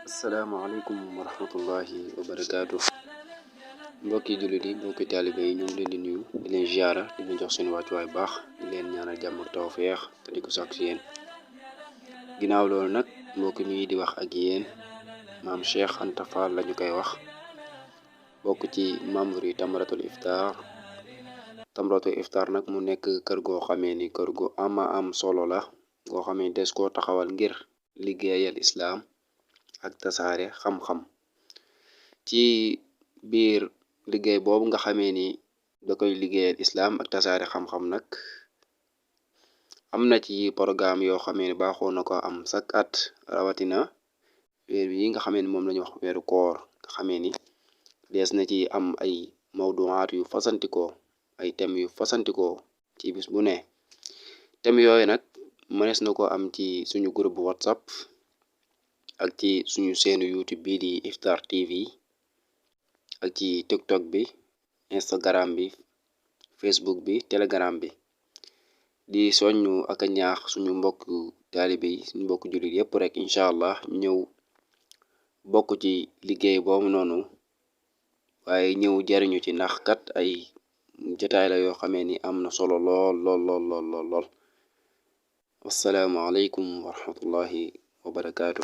asalaamaaleykum wa rahmatullahi wa barakaatu. Mbokki jullit yi mbokki taalibe yi ñu ngi leen di nuyu di leen ziara di leen jox seen wàccuwaay baax di leen ñaanal jàmm ak tawfeex te di ko sàkku si yéen. Ginnaaw loolu nag mbokk mi di wax ak yéen maam Cheikh Anta Fall lañu koy wax, bokk ci membre yi Tamratul Iftar nag mu nekk kër goo xamee ni kër gu am solo la, goo xamee des koo taxawal ngir liggéeyal islaam ak tasaare xam-xam. Ci biir liggéey boobu nga xamee ni da koy liggéeyal islaam ak tasaare xam-xam nag am na ci programme yoo xamee ni baaxoo na ko am sak at, rawatina weer yi nga xamee ni moom lañu wax weeru koor, nga xamee ni dees na ci am ay mawduwaat yu fasantikoo, ay thèmes yu fasantikoo ci bis bu ne. Thèmes yooyu nag mënees na ko am ci suñu groupe WhatsApp ak ci suñu seenu YouTube bii di Iftar TV, ak ci TikTok bi, Instagram bi, Facebook bi, Telegram bi. Di soññu ak a ñaax suñu mbokk taalibe yi, suñu mbokk jullit yépp rek incha allah ñëw bokk ci liggéey boobu noonu, waaye ñëw jariñu ci ndax kat ay jotaay la yoo xamee ni am na solo lool. Wassalaamu aleykum wa rahmatullahi wa barakaatu.